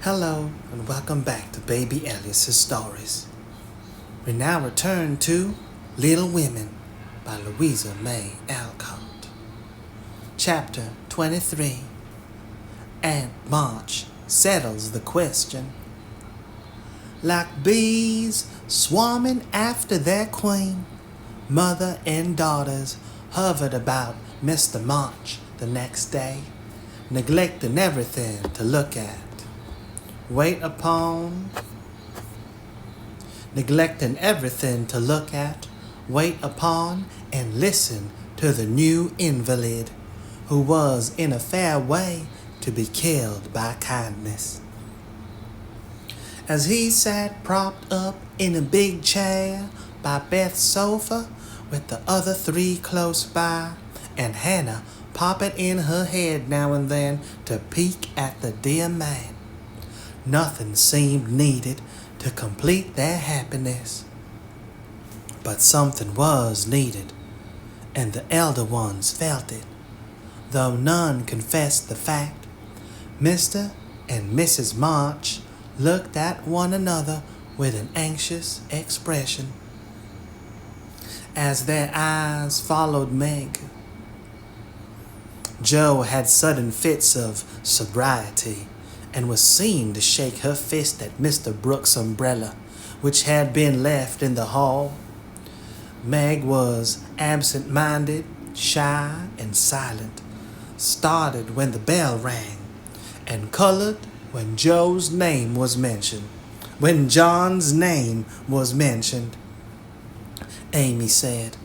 Hello and welcome back to Baby Alice's Stories. We now return to Little Women by Louisa May Alcott. Chapter 23. Aunt March settles the question. Like bees swarming after their queen, mother and daughters hovered about Mr. March the next day, neglecting everything to look at. Neglecting everything to look at, wait upon, and listen to the new invalid, who was in a fair way to be killed by kindness. As he sat propped up in a big chair by Beth's sofa, with the other three close by, and Hannah popping in her head now and then to peek at the dear man, nothing seemed needed to complete their happiness. But something was needed, and the elder ones felt it, though none confessed the fact. Mr. and Mrs. March looked at one another with an anxious expression as their eyes followed Meg. Jo had sudden fits of sobriety and was seen to shake her fist at Mr. Brooks' umbrella, which had been left in the hall. Meg was absent-minded, shy, and silent, started when the bell rang, and colored when John's name was mentioned. Amy said,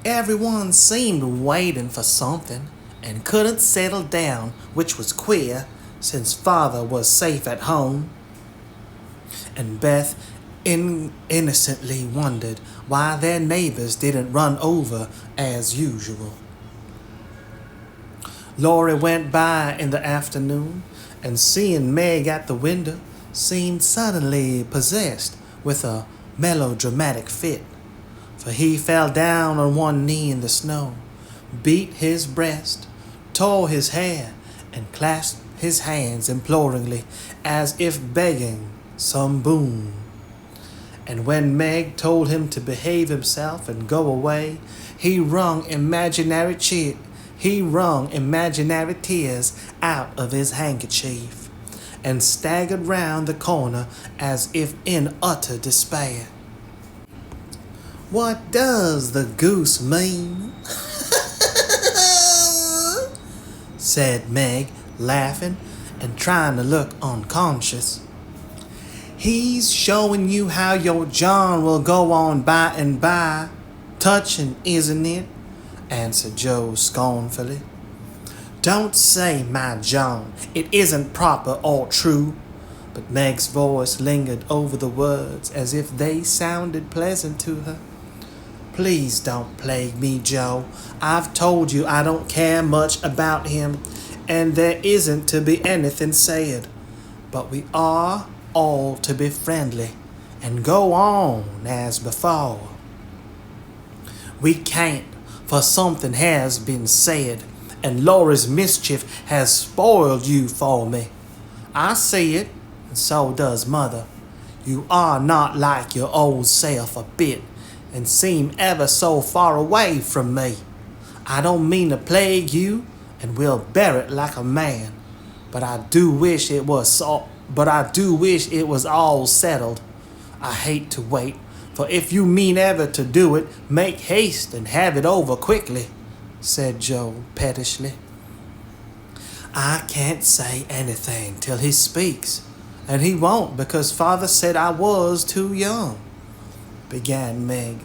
"Everyone seemed waiting for something and couldn't settle down, which was queer, since father was safe at home." And Beth innocently wondered why their neighbors didn't run over as usual. Laurie went by in the afternoon, and seeing Meg at the window, seemed suddenly possessed with a melodramatic fit, for he fell down on one knee in the snow, beat his breast, tore his hair, and clasped his hands imploringly, as if begging some boon. And when Meg told him to behave himself and go away, he wrung imaginary tears out of his handkerchief, and staggered round the corner as if in utter despair. "What does the goose mean?" said Meg, laughing and trying to look unconscious. "He's showing you how your John will go on by and by. Touching, isn't it?" answered Jo scornfully. "Don't say my John. It isn't proper or true." But Meg's voice lingered over the words as if they sounded pleasant to her. "Please don't plague me, Jo. I've told you I don't care much about him, and there isn't to be anything said. But we are all to be friendly and go on as before." "We can't, for something has been said, and Laura's mischief has spoiled you for me. I see it, and so does Mother. You are not like your old self a bit, and seem ever so far away from me. I don't mean to plague you, and will bear it like a man, but I do wish it was all settled. I hate to wait, for if you mean ever to do it, make haste and have it over quickly," said Jo pettishly. "I can't say anything till he speaks, and he won't because father said I was too young," began Meg,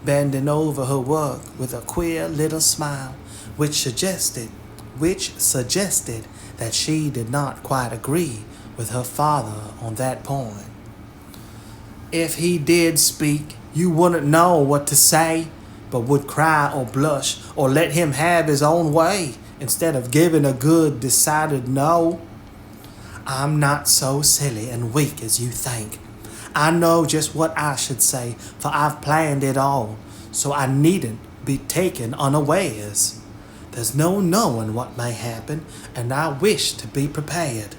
bending over her work with a queer little smile, which suggested that she did not quite agree with her father on that point. "If he did speak, you wouldn't know what to say, but would cry or blush or let him have his own way instead of giving a good, decided no. I'm not so silly and weak as you think. I know just what I should say, for I've planned it all, so I needn't be taken unawares. There's no knowing what may happen, and I wish to be prepared."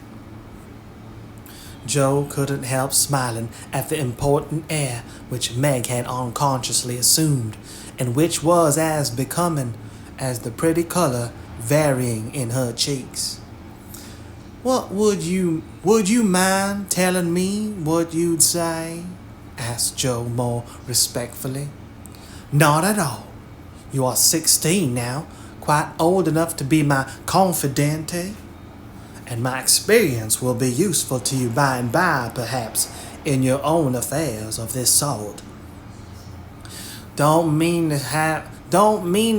Joe couldn't help smiling at the important air which Meg had unconsciously assumed, and which was as becoming as the pretty color varying in her cheeks. "What would you mind telling me what you'd say?" asked Joe more respectfully. "Not at all. You are 16 now, quite old enough to be my confidante, and my experience will be useful to you by and by, perhaps, in your own affairs of this sort." Don't mean to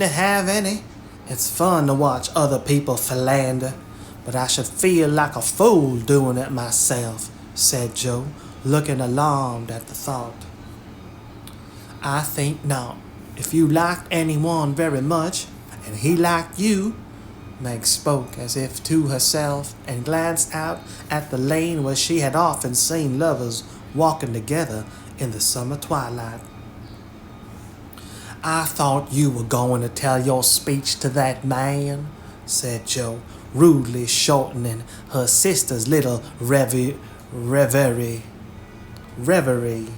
have any. It's fun to watch other people philander, but I should feel like a fool doing it myself," said Joe, looking alarmed at the thought. "I think not. If you liked anyone very much, and he liked you," Meg spoke as if to herself, and glanced out at the lane where she had often seen lovers walking together in the summer twilight. "I thought you were going to tell your speech to that man," said Joe, rudely shortening her sister's little reverie. Reverie,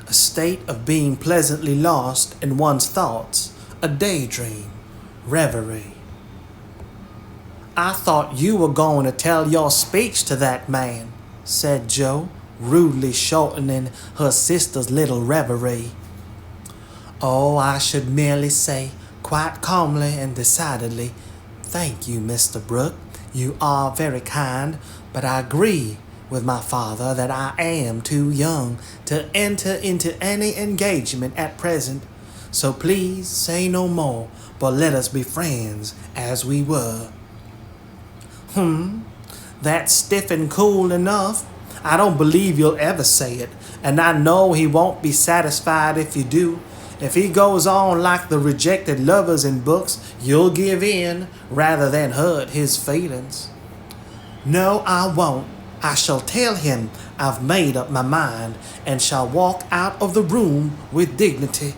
a state of being pleasantly lost in one's thoughts, a daydream. Reverie. "I thought you were going to tell your speech to that man," said Joe, rudely shortening her sister's little reverie. "Oh, I should merely say, quite calmly and decidedly, 'Thank you, Mr. Brooke. You are very kind, but I agree with my father that I am too young to enter into any engagement at present. So please say no more, but let us be friends as we were.'" "That's stiff and cool enough. I don't believe you'll ever say it, and I know he won't be satisfied if you do. If he goes on like the rejected lovers in books, you'll give in rather than hurt his feelings." "No, I won't. I shall tell him I've made up my mind, and shall walk out of the room with dignity."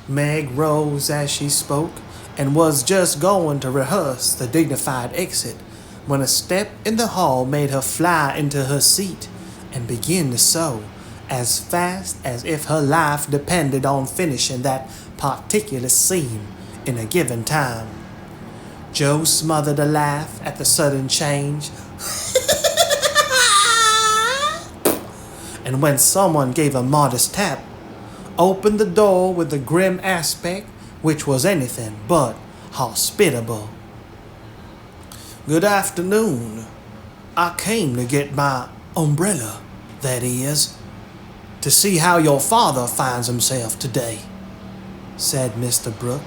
Meg rose as she spoke, and was just going to rehearse the dignified exit, when a step in the hall made her fly into her seat and begin to sew, as fast as if her life depended on finishing that particular scene in a given time. Joe smothered a laugh at the sudden change, and when someone gave a modest tap, opened the door with a grim aspect which was anything but hospitable. "Good afternoon. I came to get my umbrella, that is, to see how your father finds himself today," said Mr. Brooke,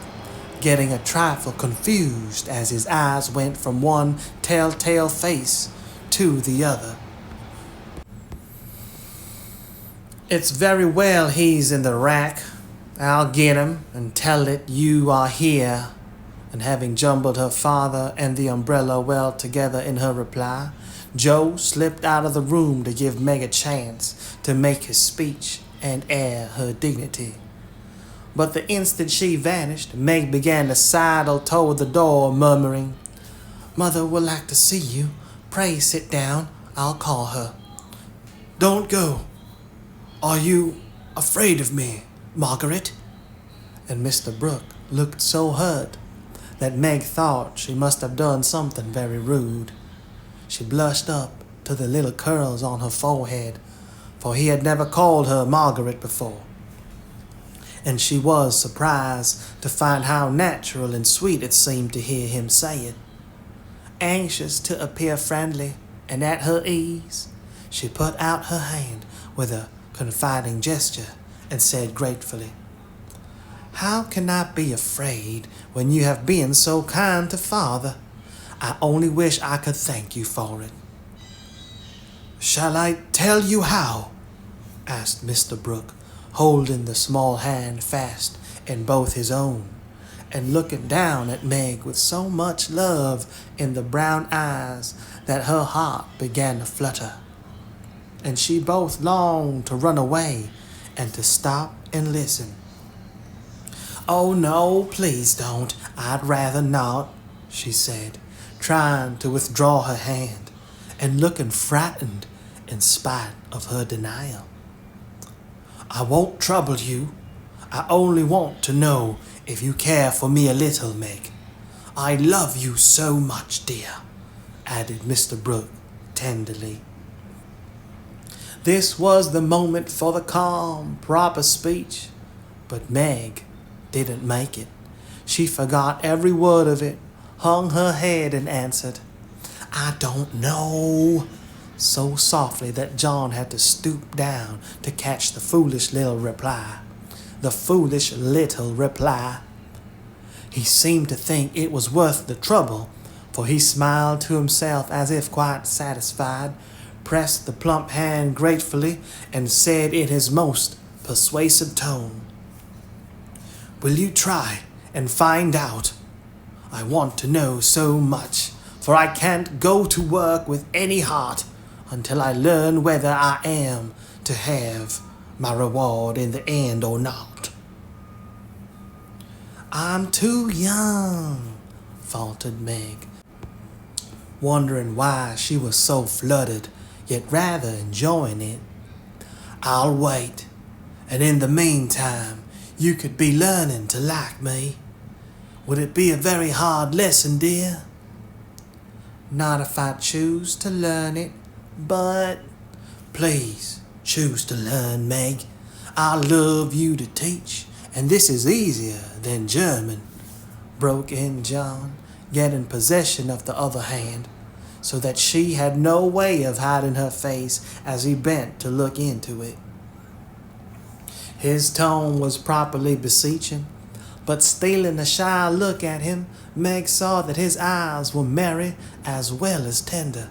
getting a trifle confused as his eyes went from one telltale face to the other. "It's very well he's in the rack. I'll get him and tell it you are here." And having jumbled her father and the umbrella well together in her reply, Joe slipped out of the room to give Meg a chance to make his speech and air her dignity. But the instant she vanished, Meg began to sidle toward the door, murmuring, "Mother will like to see you. Pray sit down. I'll call her." "Don't go. Are you afraid of me, Margaret?" And Mr. Brooke looked so hurt that Meg thought she must have done something very rude. She blushed up to the little curls on her forehead, for he had never called her Margaret before, and she was surprised to find how natural and sweet it seemed to hear him say it. Anxious to appear friendly and at her ease, she put out her hand with a confiding gesture and said gratefully, "How can I be afraid when you have been so kind to father? I only wish I could thank you for it." "Shall I tell you how?" asked Mr. Brooke, holding the small hand fast in both his own, and looking down at Meg with so much love in the brown eyes that her heart began to flutter, and she both longed to run away and to stop and listen. "Oh no, please don't. I'd rather not," she said, trying to withdraw her hand and looking frightened in spite of her denial. "I won't trouble you. I only want to know if you care for me a little, Meg. I love you so much, dear," added Mr. Brooke tenderly. This was the moment for the calm, proper speech, but Meg didn't make it. She forgot every word of it, hung her head and answered, "I don't know," so softly that John had to stoop down to catch the foolish little reply. The foolish little reply. He seemed to think it was worth the trouble, for he smiled to himself as if quite satisfied, pressed the plump hand gratefully, and said in his most persuasive tone, "Will you try and find out? I want to know so much, for I can't go to work with any heart until I learn whether I am to have my reward in the end or not." "I'm too young," faltered Meg, wondering why she was so fluttered, yet rather enjoying it. "I'll wait, and in the meantime, you could be learning to like me. Would it be a very hard lesson, dear?" "Not if I choose to learn it, but—" "Please choose to learn, Meg. I love you to teach, and this is easier than German," broke in John, getting possession of the other hand, so that she had no way of hiding her face as he bent to look into it. His tone was properly beseeching, but stealing a shy look at him, Meg saw that his eyes were merry as well as tender,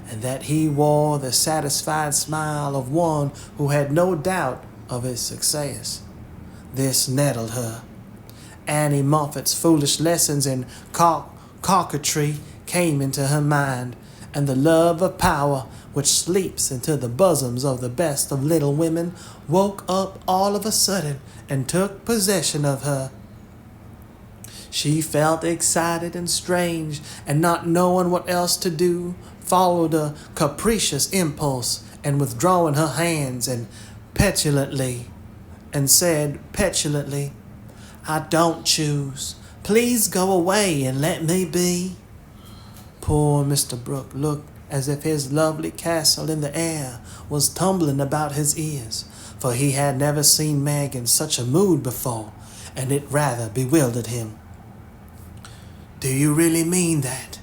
and that he wore the satisfied smile of one who had no doubt of his success. This nettled her. Annie Moffat's foolish lessons in coquetry came into her mind, and the love of power which sleeps into the bosoms of the best of little women woke up all of a sudden and took possession of her. She felt excited and strange, and not knowing what else to do, followed a capricious impulse, and withdrawing her hands and said petulantly, "I don't choose. Please go away and let me be." Poor Mr. Brooke looked as if his lovely castle in the air was tumbling about his ears, for he had never seen Meg in such a mood before, and it rather bewildered him. "Do you really mean that?"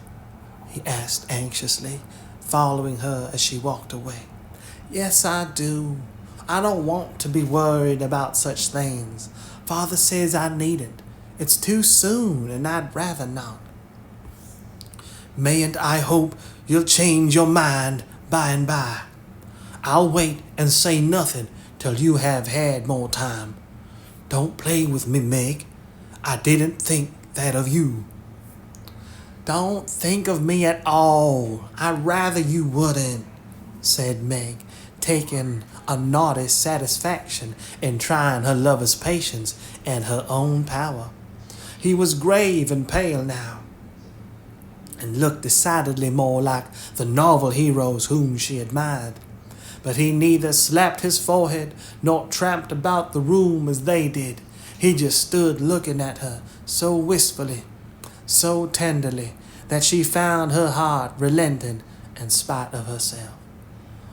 he asked anxiously, following her as she walked away. "Yes, I do. I don't want to be worried about such things. Father says I needn't. It's too soon, and I'd rather not." "Mayn't I hope you'll change your mind by and by? I'll wait and say nothing till you have had more time. Don't play with me, Meg. I didn't think that of you." "Don't think of me at all. I'd rather you wouldn't," said Meg, taking a naughty satisfaction in trying her lover's patience and her own power. He was grave and pale now, and looked decidedly more like the novel heroes whom she admired. But he neither slapped his forehead nor tramped about the room as they did. He just stood looking at her so wistfully, so tenderly, that she found her heart relenting in spite of herself.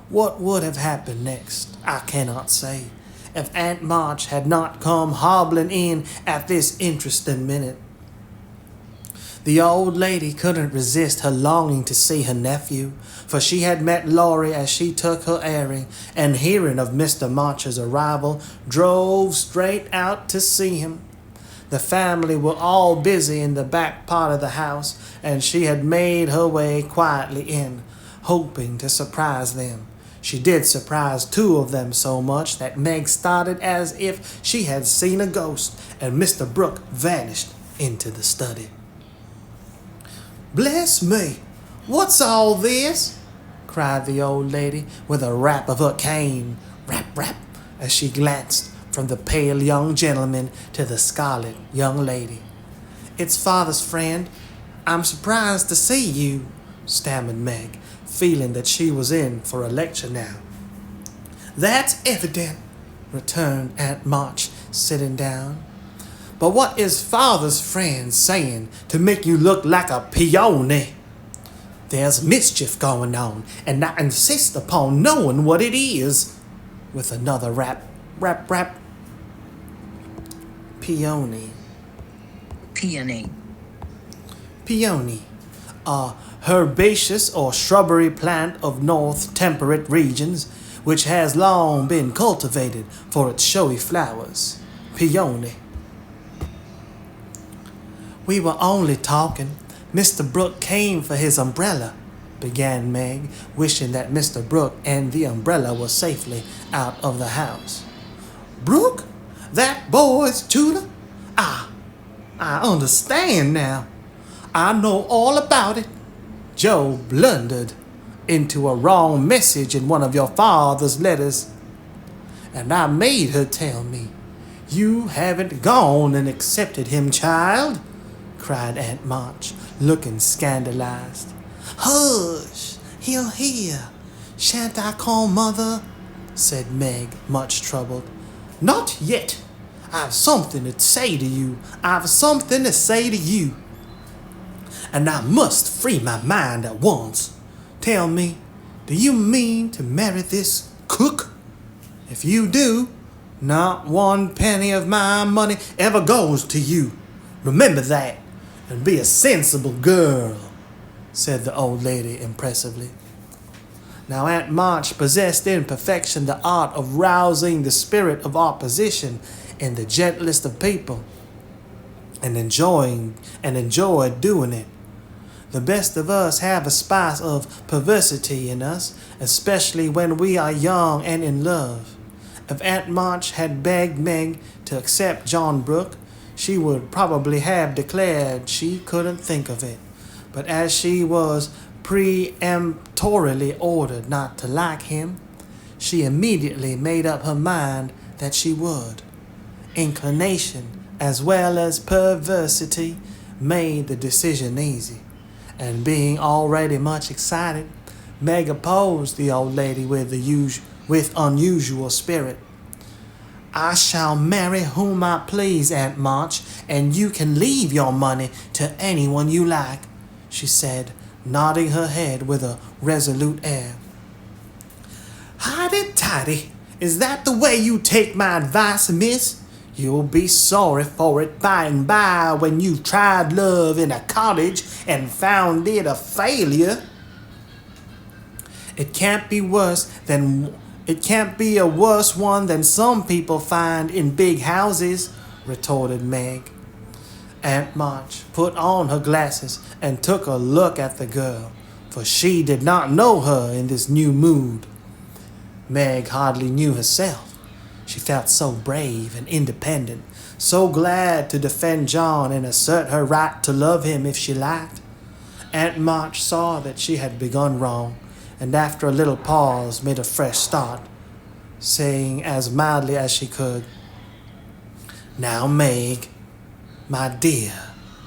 What would have happened next, I cannot say, if Aunt March had not come hobbling in at this interesting minute. The old lady couldn't resist her longing to see her nephew, for she had met Laurie as she took her airing, and hearing of Mr. March's arrival, drove straight out to see him. The family were all busy in the back part of the house, and she had made her way quietly in, hoping to surprise them. She did surprise two of them so much that Meg started as if she had seen a ghost, and Mr. Brooke vanished into the study. "Bless me, what's all this?" cried the old lady with a rap of her cane, rap, rap, as she glanced from the pale young gentleman to the scarlet young lady. "It's father's friend. I'm surprised to see you," stammered Meg, feeling that she was in for a lecture now. "That's evident," returned Aunt March, sitting down. "But what is father's friend saying to make you look like a peony? There's mischief going on, and I insist upon knowing what it is," with another rap. Peony. Peony. Peony, a herbaceous or shrubbery plant of north temperate regions, which has long been cultivated for its showy flowers. Peony. "We were only talking. Mr. Brooke came for his umbrella," began Meg, wishing that Mr. Brooke and the umbrella were safely out of the house. "Brooke? That boy's tutor? I understand now. I know all about it. Joe blundered into a wrong message in one of your father's letters, and I made her tell me. You haven't gone and accepted him, child," cried Aunt March, looking scandalized. "Hush, he'll hear. Shan't I call Mother?" said Meg, much troubled. "Not yet. I've something to say to you. And I must free my mind at once. Tell me, do you mean to marry this cook? If you do, not one penny of my money ever goes to you. Remember that, and be a sensible girl," said the old lady impressively. Now Aunt March possessed in perfection the art of rousing the spirit of opposition in the gentlest of people, and enjoyed doing it. The best of us have a spice of perversity in us, especially when we are young and in love. If Aunt March had begged Meg to accept John Brooke, she would probably have declared she couldn't think of it. But as she was peremptorily ordered not to like him, she immediately made up her mind that she would. Inclination, as well as perversity, made the decision easy, and being already much excited, Meg opposed the old lady with unusual spirit. "I shall marry whom I please, Aunt March, and you can leave your money to anyone you like," she said, nodding her head with a resolute air. "Highty-tighty, is that the way you take my advice, miss? You'll be sorry for it by and by when you've tried love in a cottage and found it a failure." It can't be a worse one than some people find in big houses," retorted Meg. Aunt March put on her glasses and took a look at the girl, for she did not know her in this new mood. Meg hardly knew herself. She felt so brave and independent, so glad to defend John and assert her right to love him if she liked. Aunt March saw that she had begun wrong, and after a little pause made a fresh start, saying as mildly as she could, "Now, Meg, my dear,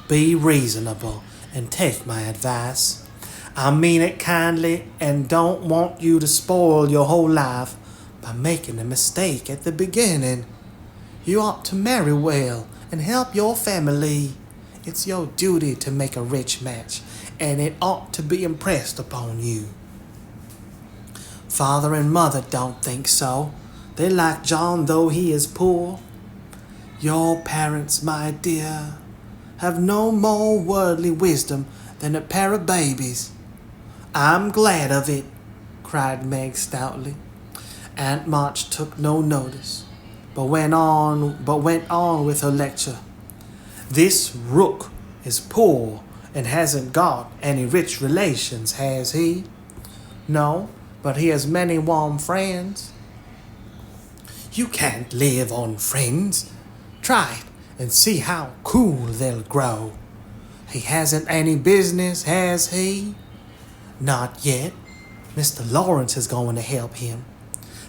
be reasonable and take my advice. I mean it kindly and don't want you to spoil your whole life by making a mistake at the beginning. You ought to marry well and help your family. It's your duty to make a rich match, and it ought to be impressed upon you. Father and mother don't think so. They like John though he is poor. Your parents, my dear, have no more worldly wisdom than a pair of babies." "I'm glad of it," cried Meg stoutly. Aunt March took no notice, but went on with her lecture. "This Rook is poor and hasn't got any rich relations, has he?" "No, but he has many warm friends." "You can't live on friends. Try it and see how cool they'll grow. He hasn't any business, has he?" "Not yet. Mr. Lawrence is going to help him."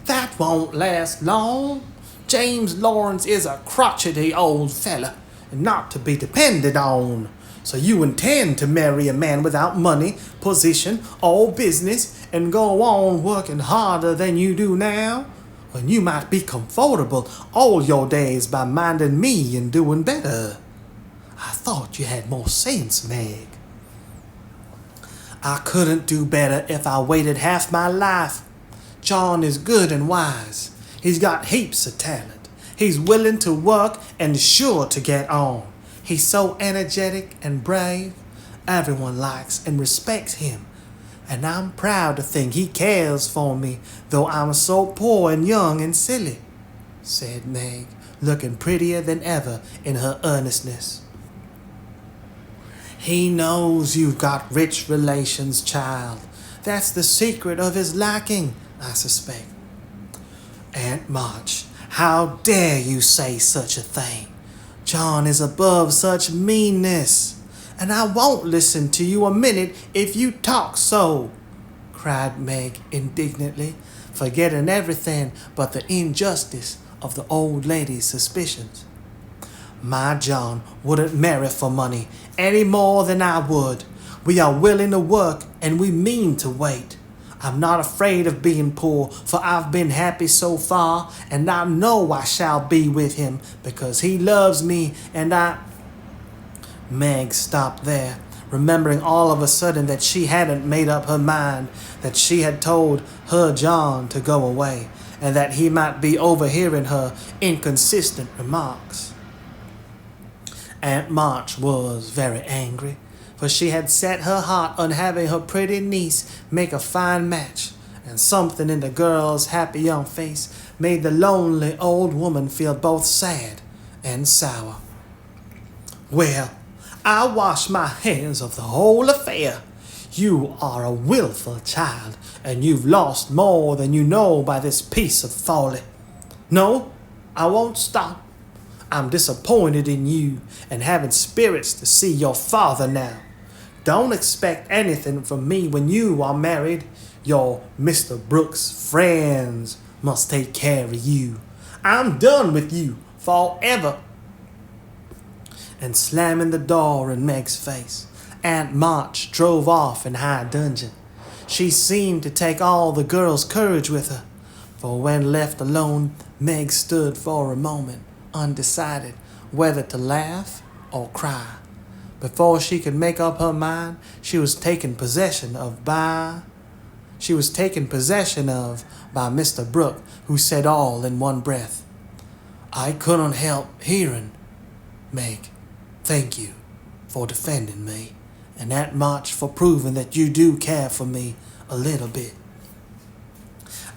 "That won't last long. James Lawrence is a crotchety old fella and not to be depended on. So you intend to marry a man without money, position, or business and go on working harder than you do now? When you might be comfortable all your days by minding me and doing better. I thought you had more sense, Meg. I couldn't do better if I waited half my life. John is good and wise. He's got heaps of talent. He's willing to work and sure to get on. He's so energetic and brave. Everyone likes and respects him. And I'm proud to think he cares for me, though I'm so poor and young and silly, said Meg, looking prettier than ever in her earnestness. He knows you've got rich relations, child. That's the secret of his liking, I suspect. Aunt March, how dare you say such a thing? John is above such meanness, and I won't listen to you a minute if you talk so, cried Meg indignantly, forgetting everything but the injustice of the old lady's suspicions. My John wouldn't marry for money any more than I would. We are willing to work and we mean to wait. I'm not afraid of being poor, for I've been happy so far, and I know I shall be with him because he loves me and I... Meg stopped there, remembering all of a sudden that she hadn't made up her mind, that she had told her John to go away, and that he might be overhearing her inconsistent remarks. Aunt March was very angry, for she had set her heart on having her pretty niece make a fine match, and something in the girl's happy young face made the lonely old woman feel both sad and sour. Well, I wash my hands of the whole affair. You are a willful child, and you've lost more than you know by this piece of folly. No, I won't stop. I'm disappointed in you and haven't spirits to see your father now. Don't expect anything from me when you are married. Your Mr. Brooks' friends must take care of you. I'm done with you forever. And slamming the door in Meg's face, Aunt March drove off in high dudgeon. She seemed to take all the girl's courage with her, for when left alone, Meg stood for a moment, undecided whether to laugh or cry. Before she could make up her mind, she was taken possession of by Mr. Brooke, who said all in one breath, I couldn't help hearing, Meg. Thank you for defending me, and Aunt March for proving that you do care for me a little bit.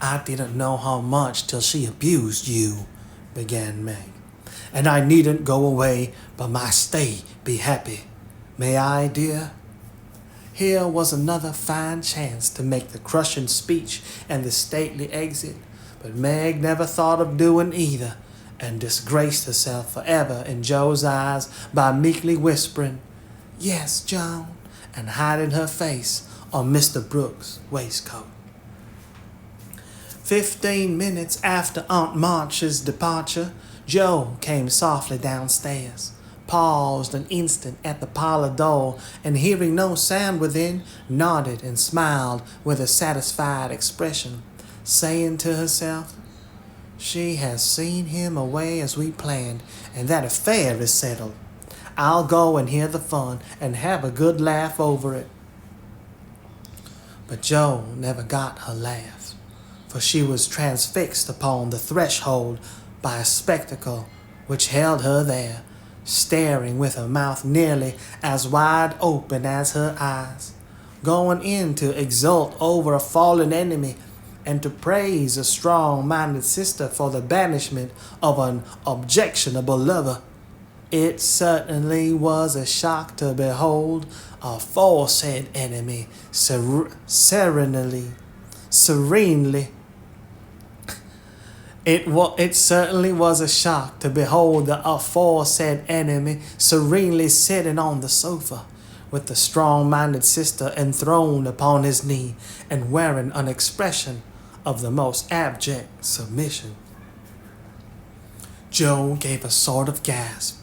I didn't know how much till she abused you, began Meg, and I needn't go away, but my stay be happy. May I, dear? Here was another fine chance to make the crushing speech and the stately exit, but Meg never thought of doing either, and disgraced herself forever in Joe's eyes by meekly whispering, Yes, John, and hiding her face on Mr. Brooks' waistcoat. 15 minutes after Aunt March's departure, Joe came softly downstairs, paused an instant at the parlor door, and hearing no sound within, nodded and smiled with a satisfied expression, saying to herself, She has seen him away as we planned, and that affair is settled. I'll go and hear the fun and have a good laugh over it. But Joe never got her laugh, for she was transfixed upon the threshold by a spectacle which held her there, staring with her mouth nearly as wide open as her eyes, going in to exult over a fallen enemy and to praise a strong-minded sister for the banishment of an objectionable lover. It certainly was a shock to behold a aforesaid enemy serenely. It certainly was a shock to behold the aforesaid enemy serenely sitting on the sofa, with the strong-minded sister enthroned upon his knee and wearing an expression of the most abject submission. Joe gave a sort of gasp,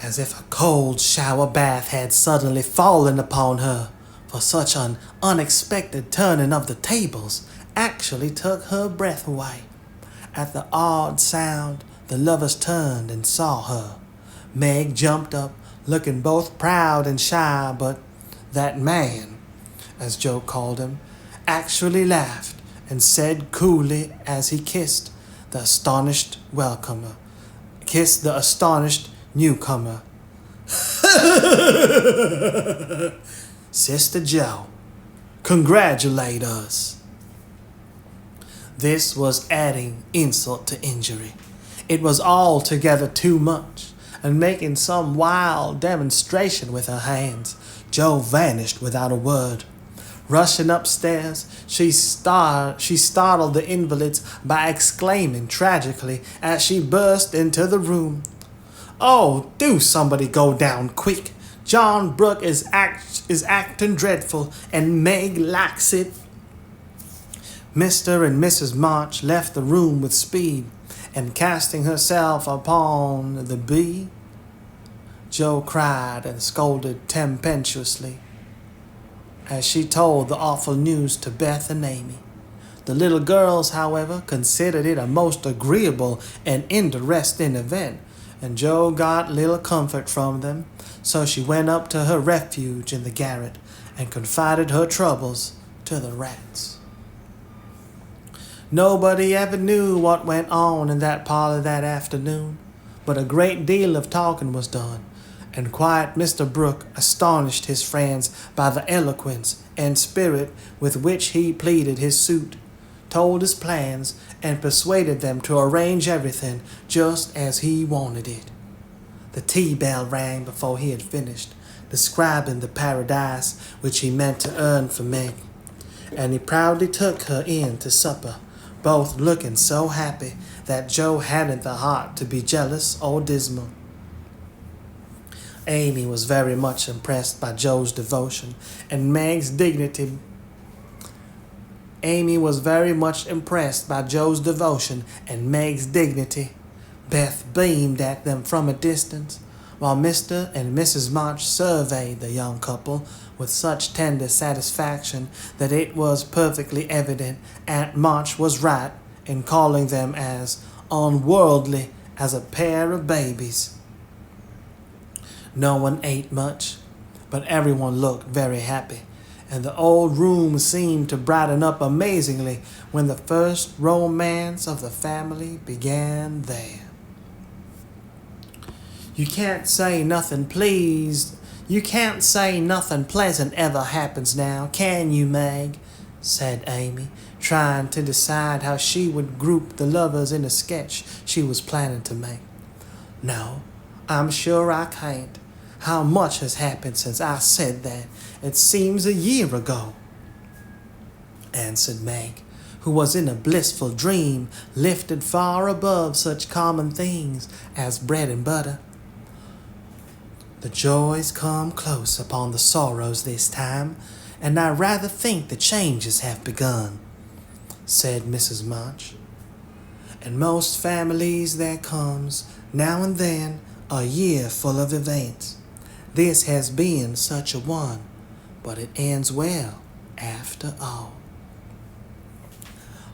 as if a cold shower bath had suddenly fallen upon her, for such an unexpected turning of the tables actually took her breath away. At the odd sound, the lovers turned and saw her. Meg jumped up, looking both proud and shy, but that man, as Joe called him, actually laughed and said coolly as he kissed the astonished newcomer, Sister Joe, congratulate us. This was adding insult to injury. It was altogether too much, and making some wild demonstration with her hands, Joe vanished without a word. Rushing upstairs, she startled the invalids by exclaiming tragically as she burst into the room, "Oh, do somebody go down quick! John Brooke is acting dreadful, and Meg likes it." Mr. and Mrs. March left the room with speed, and casting herself upon the bed, Joe cried and scolded tempestuously as she told the awful news to Beth and Amy. The little girls, however, considered it a most agreeable and interesting event, and Joe got little comfort from them, so she went up to her refuge in the garret and confided her troubles to the rats. Nobody ever knew what went on in that parlor that afternoon, but a great deal of talking was done, and quiet Mr. Brooke astonished his friends by the eloquence and spirit with which he pleaded his suit, told his plans, and persuaded them to arrange everything just as he wanted it. The tea bell rang before he had finished, describing the paradise which he meant to earn for Meg, and he proudly took her in to supper, both looking so happy that Joe hadn't the heart to be jealous or dismal. Amy was very much impressed by Joe's devotion and Meg's dignity. Beth beamed at them from a distance, while Mr. and Mrs. March surveyed the young couple with such tender satisfaction that it was perfectly evident Aunt March was right in calling them as unworldly as a pair of babies. No one ate much, but everyone looked very happy, and the old room seemed to brighten up amazingly when the first romance of the family began there. You can't say nothing pleasant ever happens now, can you, Meg?" said Amy, trying to decide how she would group the lovers in a sketch she was planning to make. "No, I'm sure I can't. How much has happened since I said that? It seems a year ago," answered Meg, who was in a blissful dream, lifted far above such common things as bread and butter. "The joys come close upon the sorrows this time, and I rather think the changes have begun," said Mrs. March. "In most families there comes, now and then, a year full of events. This has been such a one, but it ends well after all."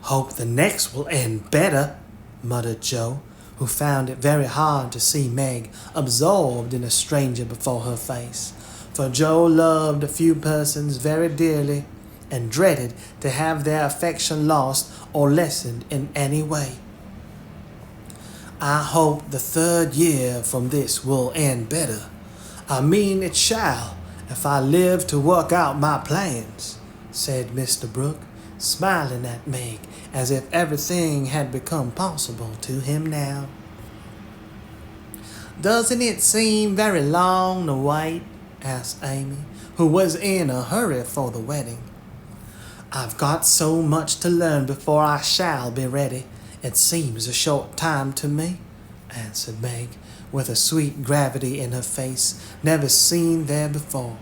"Hope the next will end better," muttered Joe, who found it very hard to see Meg absorbed in a stranger before her face, for Joe loved a few persons very dearly and dreaded to have their affection lost or lessened in any way. "I hope the third year from this will end better. I mean it shall, if I live to work out my plans," said Mr. Brooke, smiling at Meg as if everything had become possible to him now. "Doesn't it seem very long to wait?" asked Amy, who was in a hurry for the wedding. "I've got so much to learn before I shall be ready. It seems a short time to me," answered Meg, with a sweet gravity in her face never seen there before.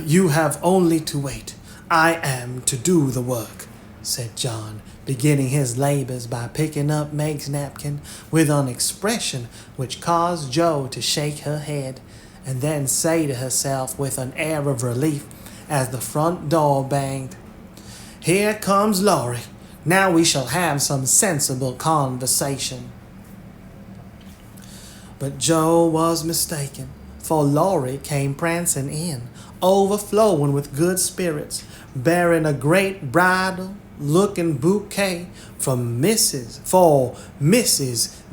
You have only to wait. I am to do the work," said John, beginning his labors by picking up Meg's napkin with an expression which caused Joe to shake her head and then say to herself with an air of relief as the front door banged, "Here comes Laurie. Now we shall have some sensible conversation." But Joe was mistaken, for Laurie came prancing in, overflowing with good spirits, bearing a great bridal-looking bouquet for Mrs.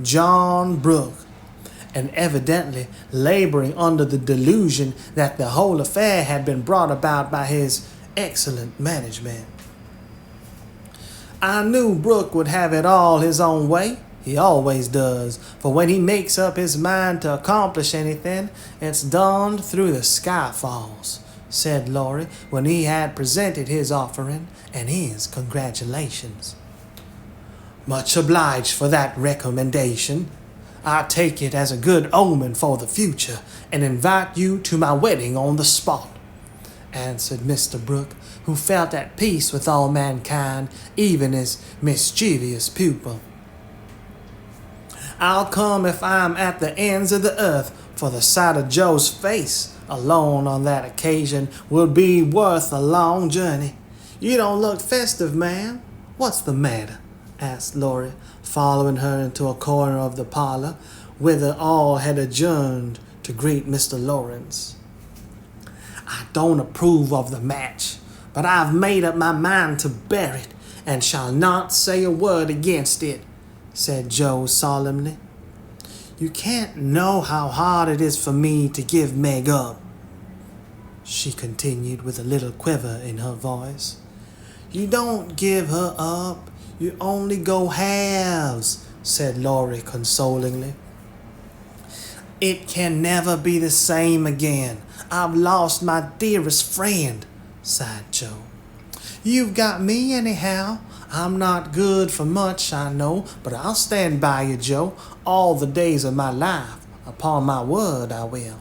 John Brooke, and evidently laboring under the delusion that the whole affair had been brought about by his excellent management. I knew Brooke would have it all his own way. He always does, for when he makes up his mind to accomplish anything, it's done through the sky falls, said Laurie when he had presented his offering and his congratulations. Much obliged for that recommendation. I take it as a good omen for the future and invite you to my wedding on the spot, answered Mr. Brooke, who felt at peace with all mankind, even his mischievous pupil. I'll come if I'm at the ends of the earth, for the sight of Joe's face alone on that occasion will be worth a long journey. You don't look festive, ma'am. What's the matter? Asked Laurie, following her into a corner of the parlor, whither all had adjourned to greet Mr. Lawrence. I don't approve of the match, but I've made up my mind to bear it, and shall not say a word against it, said Joe solemnly. You can't know how hard it is for me to give Meg up, she continued with a little quiver in her voice. You don't give her up, you only go halves, said Laurie consolingly. It can never be the same again. I've lost my dearest friend, sighed Joe. You've got me anyhow. I'm not good for much, I know, but I'll stand by you, Joe, all the days of my life. Upon my word, I will.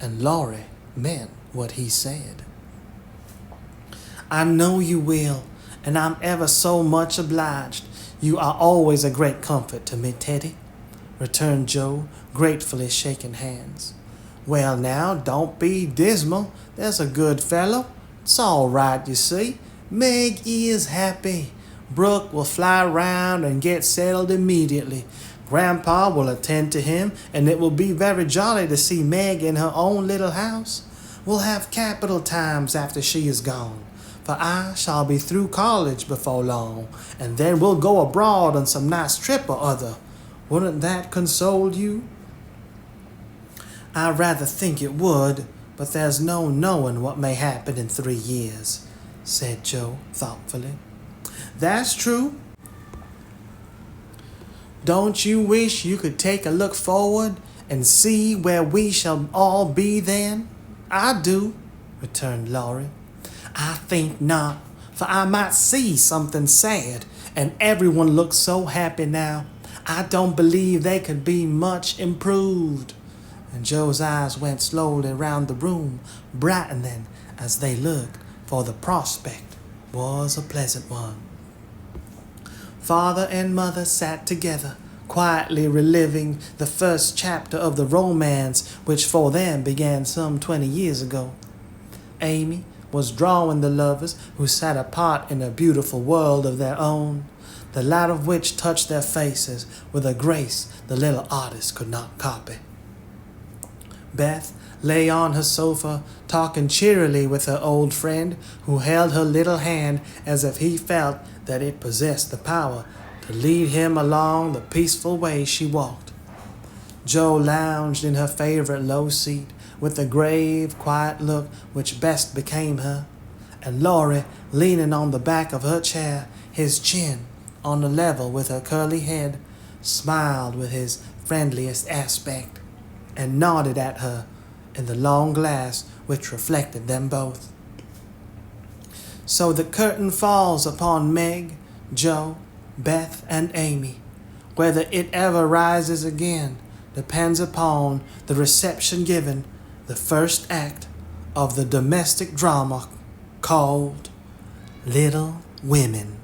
And Laurie meant what he said. I know you will, and I'm ever so much obliged. You are always a great comfort to me, Teddy, returned Joe, gratefully shaking hands. Well now, don't be dismal. There's a good fellow. It's all right, you see. Meg is happy. Brooke will fly round and get settled immediately. Grandpa will attend to him, and it will be very jolly to see Meg in her own little house. We'll have capital times after she is gone, for I shall be through college before long, and then we'll go abroad on some nice trip or other. Wouldn't that console you? I rather think it would, but there's no knowing what may happen in 3 years, said Joe thoughtfully. That's true. Don't you wish you could take a look forward and see where we shall all be then? I do, returned Laurie. I think not, for I might see something sad, and everyone looks so happy now. I don't believe they could be much improved. And Joe's eyes went slowly round the room, brightening as they looked, for the prospect was a pleasant one. Father and mother sat together, quietly reliving the first chapter of the romance which for them began some 20 years ago. Amy was drawing the lovers who sat apart in a beautiful world of their own, the light of which touched their faces with a grace the little artist could not copy. Beth lay on her sofa, talking cheerily with her old friend, who held her little hand as if he felt that it possessed the power to lead him along the peaceful way she walked. Joe lounged in her favorite low seat with the grave, quiet look which best became her, and Laurie, leaning on the back of her chair, his chin on a level with her curly head, smiled with his friendliest aspect, and nodded at her in the long glass which reflected them both. So the curtain falls upon Meg, Joe, Beth, and Amy. Whether it ever rises again depends upon the reception given the first act of the domestic drama called Little Women.